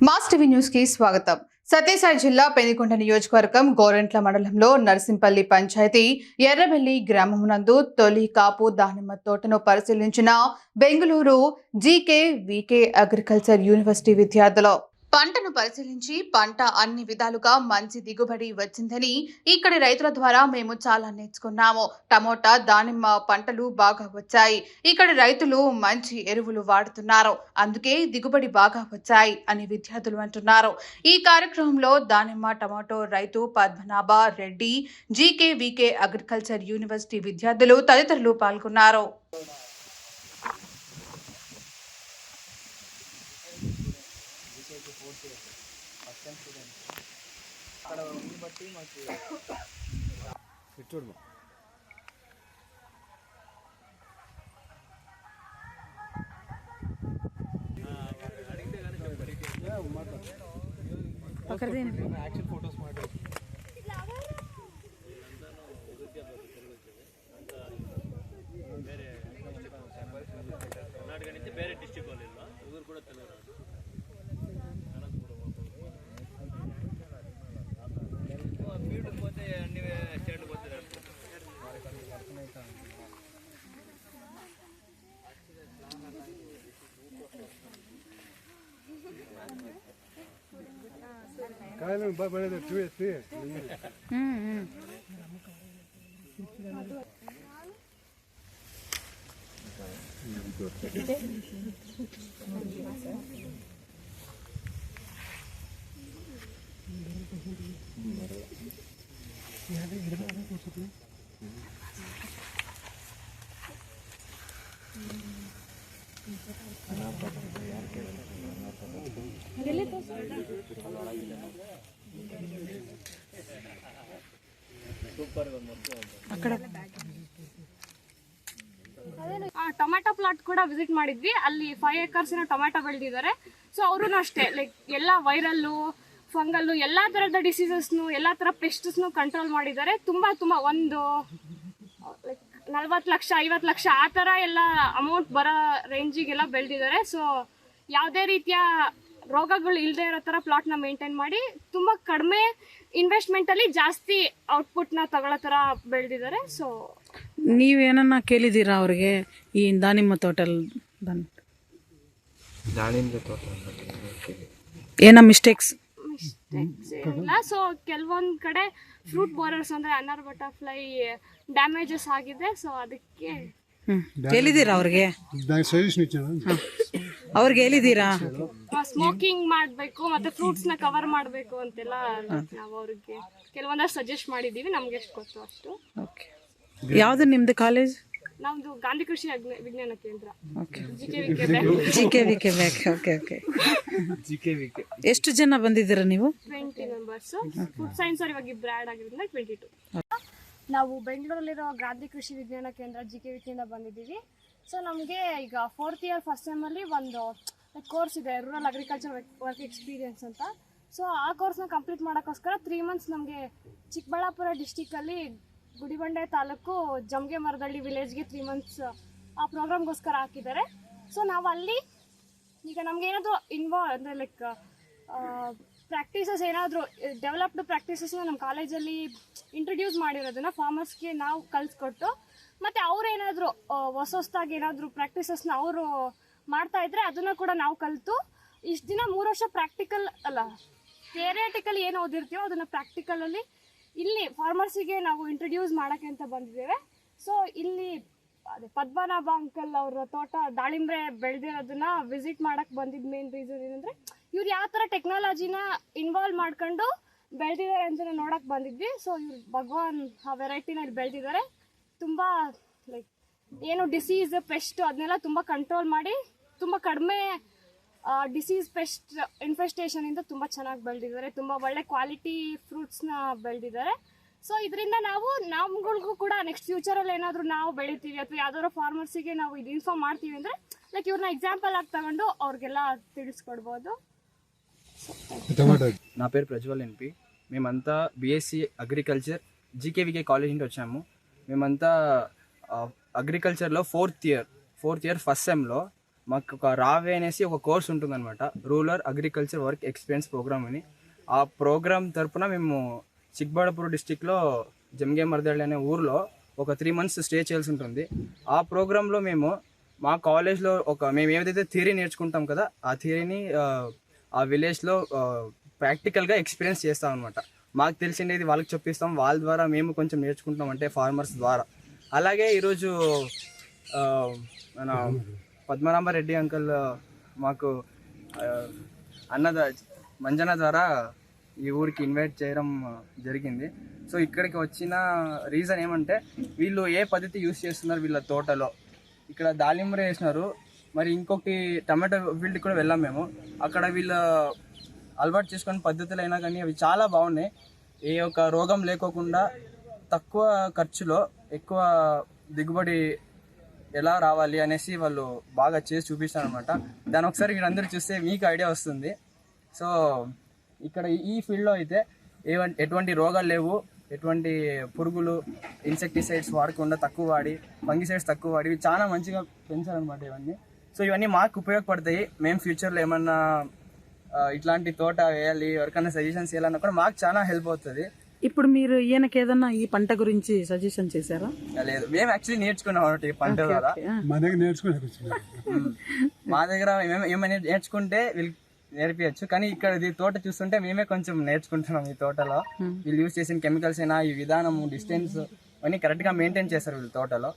Mass TV news కి స్వాగతం. సత్యసాయి జిల్లా పెనుకొండ నియోజకవర్గం గోరంట్ల మండలంలో నర్సింపల్లి పంచాయతీ ఎర్రబెల్లి గ్రామమునందు తొలి కాపు దానిమ్మ తోటను పరిశీలించిన బెంగళూరు జీకేవీకే అగ్రికల్చర్ యూనివర్సిటీ విద్యార్థులు పంటను పరిశీలించి పంట అన్ని విధాలుగా మంచి దిగుబడి వచ్చిందని ఇక్కడి రైతుల ద్వారా మేము చాలా నేర్చుకున్నాము. టమోటా దానిమ్మ పంటలు బాగా వచ్చాయి. ఇక్కడి రైతులు మంచి ఎరువులు వాడుతున్నారు, అందుకే దిగుబడి బాగా వచ్చాయి అని విద్యార్థులు అంటున్నారు. ఈ కార్యక్రమంలో దానిమ్మ టమాటో రైతు పద్మనాభ రెడ్డి, జీకేవీకే అగ్రికల్చర్ యూనివర్సిటీ విద్యార్థులు తదితరులు పాల్గొన్నారు. అక్కడ ఉంది బట్టి మాకు చూడము యాక్షన్ ఫోటోస్ మాట కర్ణాటక నుంచి ಬೇರೆ డిస్ట్రిక్ట్ వాళ్ళు ఊరు కూడా తెలుగు పోతే అన్ని స్టేట్లు పోతే కాయలు బాగా చూసి ಟೊಮ್ಯಾಟೊ ಪ್ಲಾಟ್ ಕೂಡ ವಿಸಿಟ್ ಮಾಡಿದ್ವಿ. ಅಲ್ಲಿ 5 acres ಟೊಮ್ಯಾಟೊ ಬೆಳೆದಿದ್ದಾರೆ. ಸೊ ಅವರು ಅಷ್ಟೇ ಲೈಕ್ ಎಲ್ಲ ವೈರಲ್ಲು ಫಂಗಲ್ಲು ಎಲ್ಲ ಥರದ ಡಿಸೀಸಸ್ನು ಎಲ್ಲ ಥರ ಪೆಸ್ಟ್ಸ್ನು ಕಂಟ್ರೋಲ್ ಮಾಡಿದ್ದಾರೆ. ತುಂಬ ಒಂದು ಲೈಕ್ 40 ಲಕ್ಷ 50 ಲಕ್ಷ ಆ ಥರ ಎಲ್ಲ ಅಮೌಂಟ್ ಬರೋ ರೇಂಜಿಗೆಲ್ಲ ಬೆಳೆದಿದ್ದಾರೆ. ಸೊ ಯಾವುದೇ ರೀತಿಯ ರೋಗಗಳು ಇಲ್ಲದೆ ಇರೋ ಥರ ಪ್ಲಾಟ್ನ ಮೇಂಟೈನ್ ಮಾಡಿ ತುಂಬ ಕಡಿಮೆ ಇನ್ವೆಸ್ಟ್ಮೆಂಟಲ್ಲಿ ಜಾಸ್ತಿ ಔಟ್ಪುಟ್ನ ತಗೊಳ್ಳೋ ಥರ ಬೆಳೆದಿದ್ದಾರೆ. ಸೊ ನೀವೇನನ್ನ ಕೇಳಿದ್ದೀರಾ ಅವ್ರಿಗೆ ಈ ದಾನಿಮ್ಮ ತೋಟ ಏನ ಮಿಸ್ಟೇಕ್ಸ್ ಇಲ್ಲ. ಸೊ ಕೆಲವೊಂದು ಕಡೆ ಫ್ರೂಟ್ ಬೋರರ್ಸ್ ಅಂದರೆ ಅನ್ನರ್ ಬಟರ್ಫ್ಲೈ ಡ್ಯಾಮೇಜಸ್ ಆಗಿದೆ. ಸೊ ಅದಕ್ಕೆ ಹೇಳಿದ್ದೀರಾ ಅವ್ರಿಗೆ ಹೇಳಿದ್ದೀರಾ ಸ್ಮೋಕಿಂಗ್ ಮಾಡಬೇಕು ಮತ್ತೆ ಫ್ರೂಟ್ಸ್ನ ಕವರ್ ಮಾಡಬೇಕು ಅಂತೆಲ್ಲ ನಾವು ಅವ್ರಿಗೆ ಕೆಲವೊಂದಷ್ಟು ಸಜೆಸ್ಟ್ ಮಾಡಿದ್ದೀವಿ. ನಮ್ಗೆ ಎಷ್ಟು ಗೊತ್ತು ಅಷ್ಟು. ಓಕೆ, ಯಾವುದು ನಿಮ್ಮದು ಕಾಲೇಜ್? ನಮ್ಮದು ಗಾಂಧಿ ಕೃಷಿ ವಿಜ್ಞಾನ ಕೇಂದ್ರ, ಜಿಕೆವಿಕೆ ಬ್ಯಾಕ್. Okay okay. ಎಷ್ಟು ಜನ ಬಂದಿದ್ದೀರಾ ನೀವು? 20 ಮೆಂಬರ್ಸ್. ಫುಡ್ ಸೈನ್ಸ್ ಅವ್ರು ಇವಾಗ ಇಬ್ಬರು ಆ್ಯಡ್ ಆಗಿರೋದ್ರಿಂದ 22. ನಾವು ಬೆಂಗಳೂರಲ್ಲಿರೋ ಗಾಂಧಿ ಕೃಷಿ ವಿಜ್ಞಾನ ಕೇಂದ್ರ ಜಿಕೆವಿಕೆಯಿಂದ ಬಂದಿದ್ದೀವಿ. ಸೊ ನಮಗೆ ಈಗ 4th ಇಯರ್ ಫಸ್ಟ್ ಸೆಮ್ಮಲ್ಲಿ ಒಂದು ಕೋರ್ಸ್ ಇದೆ, ರೂರಲ್ ಅಗ್ರಿಕಲ್ಚರ್ ವರ್ಕ್ ಎಕ್ಸ್ಪೀರಿಯನ್ಸ್ ಅಂತ. ಸೊ ಆ ಕೋರ್ಸ್ನ ಕಂಪ್ಲೀಟ್ ಮಾಡೋಕ್ಕೋಸ್ಕರ 3 months ನಮಗೆ ಚಿಕ್ಕಬಳ್ಳಾಪುರ ಡಿಸ್ಟಿಕಲ್ಲಿ ಗುಡಿಬಂಡೆ ತಾಲೂಕು ಜಮ್ಗೆ ಮರದಳ್ಳಿ ವಿಲೇಜ್ಗೆ 3 months ಆ ಪ್ರೋಗ್ರಾಮ್ಗೋಸ್ಕರ ಹಾಕಿದ್ದಾರೆ. ಸೊ ನಾವು ಅಲ್ಲಿ ಈಗ ನಮ್ಗೆ ಏನಾದರೂ ಅಂದರೆ ಲೈಕ್ ಪ್ರಾಕ್ಟೀಸಸ್ ಏನಾದರೂ ಡೆವಲಪ್ಡ್ ಪ್ರಾಕ್ಟೀಸಸ್ನ ನಮ್ಮ ಕಾಲೇಜಲ್ಲಿ ಇಂಟ್ರೊಡ್ಯೂಸ್ ಮಾಡಿರೋದನ್ನ ಫಾರ್ಮರ್ಸ್ಗೆ ನಾವು ಕಲಿಸ್ಕೊಟ್ಟು ಮತ್ತು ಅವರೇನಾದರೂ ಹೊಸದಾಗಿ ಏನಾದರೂ ಪ್ರಾಕ್ಟೀಸಸ್ನ ಅವರು ಮಾಡ್ತಾಯಿದ್ರೆ ಅದನ್ನು ಕೂಡ ನಾವು ಕಲಿತು ಇಷ್ಟು ದಿನ 3 ವರ್ಷ ಪ್ರಾಕ್ಟಿಕಲ್ ಅಲ್ಲ ಥಿಯರಿಟಿಕಲಿ ಏನು ಓದಿರ್ತೀವೋ ಅದನ್ನು ಪ್ರಾಕ್ಟಿಕಲಲ್ಲಿ ಇಲ್ಲಿ ಫಾರ್ಮರ್ಸಿಗೆ ನಾವು ಇಂಟ್ರೊಡ್ಯೂಸ್ ಮಾಡೋಕ್ಕೆ ಅಂತ ಬಂದಿದ್ದೇವೆ. ಸೊ ಇಲ್ಲಿ ಅದೇ ಪದ್ಮನಾಭ ಅಂಕಲ್ ಅವರ ತೋಟ ದಾಳಿಂಬೆ ಬೆಳೆದಿರೋದನ್ನ ವಿಸಿಟ್ ಮಾಡೋಕ್ಕೆ ಬಂದಿದ್ದ ಮೇನ್ ರೀಸನ್ ಏನಂದರೆ ಇವ್ರು ಯಾವ ಥರ ಟೆಕ್ನಾಲಜಿನ ಇನ್ವಾಲ್ವ್ ಮಾಡ್ಕೊಂಡು ಬೆಳೆದಿದ್ದಾರೆ ಅಂತ ನೋಡೋಕ್ಕೆ ಬಂದಿದ್ವಿ. ಸೊ ಇವ್ರು ಭಗವಾನ್ ಆ ವೆರೈಟಿನ ಇಲ್ಲಿ ಬೆಳೆದಿದ್ದಾರೆ. ತುಂಬ ಲೈಕ್ ಏನು ಡಿಸೀಸ್ ಪೆಸ್ಟ್ ಅದನ್ನೆಲ್ಲ ತುಂಬ ಕಂಟ್ರೋಲ್ ಮಾಡಿ ತುಂಬ ಕಡಿಮೆ ಡಿಸೀಸ್ ಪೆಸ್ಟ್ ಇನ್ಫೆಸ್ಟೇಷನಿಂದ ತುಂಬ ಚೆನ್ನಾಗಿ ಬೆಳೆದಿದ್ದಾರೆ. ತುಂಬ ಒಳ್ಳೆ ಕ್ವಾಲಿಟಿ ಫ್ರೂಟ್ಸ್ನ ಬೆಳೆದಿದ್ದಾರೆ. ಸೊ ಇದರಿಂದ ನಾವು ನಮ್ಗಳಿಗೂ ಕೂಡ ನೆಕ್ಸ್ಟ್ ಫ್ಯೂಚರಲ್ಲಿ ಏನಾದರೂ ನಾವು ಬೆಳಿತೀವಿ ಅಥವಾ ಯಾವ್ದಾದ್ರು ಫಾರ್ಮರ್ಸಿಗೆ ನಾವು ಇದು ಇನ್ಫಾರ್ಮ್ ಮಾಡ್ತೀವಿ ಅಂದರೆ ಲೈಕ್ ಇವ್ರನ್ನ ఎగ్జాంపుల్ ಆಗಿ ತಗೊಂಡು ಅವ್ರಿಗೆಲ್ಲ ತಿಳಿಸ್ಕೊಡ್ಬೋದು. నా పేరు ప్రజ్వల్ ఎన్పి. మేమంతా బీఎస్సీ అగ్రికల్చర్ జీకేవికే కాలేజ్ నుండి వచ్చాము. మేమంతా అగ్రికల్చర్లో ఫోర్త్ ఇయర్ ఫస్ట్ సెమ్లో మాకు ఒక రావే అనేసి ఒక కోర్స్ ఉంటుందన్నమాట, rural agriculture work experience programme అని. ఆ ప్రోగ్రామ్ తరపున మేము చిక్బళ్ళాపూర్ డిస్టిక్లో జమ్గే మర్దళ్ళి అనే ఊర్లో ఒక 3 months స్టే చేయాల్సి ఉంటుంది. ఆ ప్రోగ్రాంలో మేము మా కాలేజ్లో మేము ఏదైతే థియరీ నేర్చుకుంటాం కదా, ఆ థియరీని ఆ విలేజ్లో ప్రాక్టికల్గా ఎక్స్పీరియన్స్ చేస్తాం అనమాట. మాకు తెలిసిండేది వాళ్ళకి చెప్పిస్తాం, వాళ్ళ ద్వారా మేము కొంచెం నేర్చుకుంటాం, అంటే ఫార్మర్స్ ద్వారా. అలాగే ఈరోజు మన పద్మనాభరెడ్డి అంకుల్ మాకు మంజన ద్వారా ఈ ఊరికి ఇన్వైట్ చేయడం జరిగింది. సో ఇక్కడికి వచ్చిన రీజన్ ఏమంటే, వీళ్ళు ఏ పద్ధతి యూస్ చేస్తున్నారు వీళ్ళ తోటలో. ఇక్కడ దాలింబర వేసినారు, మరి ఇంకొకటి టమాటో ఫీల్డ్ కూడా వెళ్ళాం మేము. అక్కడ వీళ్ళ అలవాటు చేసుకునే పద్ధతులు అయినా కానీ అవి చాలా బాగున్నాయి. ఏ ఒక్క రోగం లేకోకుండా తక్కువ ఖర్చులో ఎక్కువ దిగుబడి ఎలా రావాలి అనేసి వాళ్ళు బాగా చేసి చూపిస్తారు అనమాట. దాని ఒకసారి మీరు అందరూ చూస్తే మీకు ఐడియా వస్తుంది. సో ఇక్కడ ఈ ఫీల్డ్లో అయితే ఎటువంటి రోగాలు లేవు, ఎటువంటి పురుగులు ఇన్సెక్టిసైడ్స్ వాడకుండా తక్కువ వాడి, ఫంగిసైడ్స్ తక్కువ వాడి చాలా మంచిగా పెంచారనమాట ఇవన్నీ. సో ఇవన్నీ మాకు ఉపయోగపడతాయి. మేము ఫ్యూచర్లో ఏమన్నా ఇట్లాంటి తోట వేయాలి, ఎవరికైనా సజెషన్స్ చేయాలన్నా కూడా మాకు చాలా హెల్ప్ అవుతుంది. ఇప్పుడు మీరు ఈయనకి ఏదన్నా ఈ పంట గురించి సజెషన్ చేశారా? లేదు, మేము యాక్చువల్లీ నేర్చుకున్నాం అన్నమాట ఈ పంట ద్వారా. మా దగ్గర నేర్చుకుని మా దగ్గర ఏమైనా నేర్చుకుంటే వీళ్ళు నేర్పించచ్చు, కానీ ఇక్కడ ఈ తోట చూస్తుంటే మేమే కొంచెం నేర్చుకుంటున్నాం. ఈ తోటలో వీళ్ళు యూజ్ చేసిన కెమికల్స్ అయినా, ఈ విధానం, డిస్టెన్స్ అన్నీ కరెక్ట్గా మెయింటైన్ చేస్తారు వీళ్ళు తోటలో.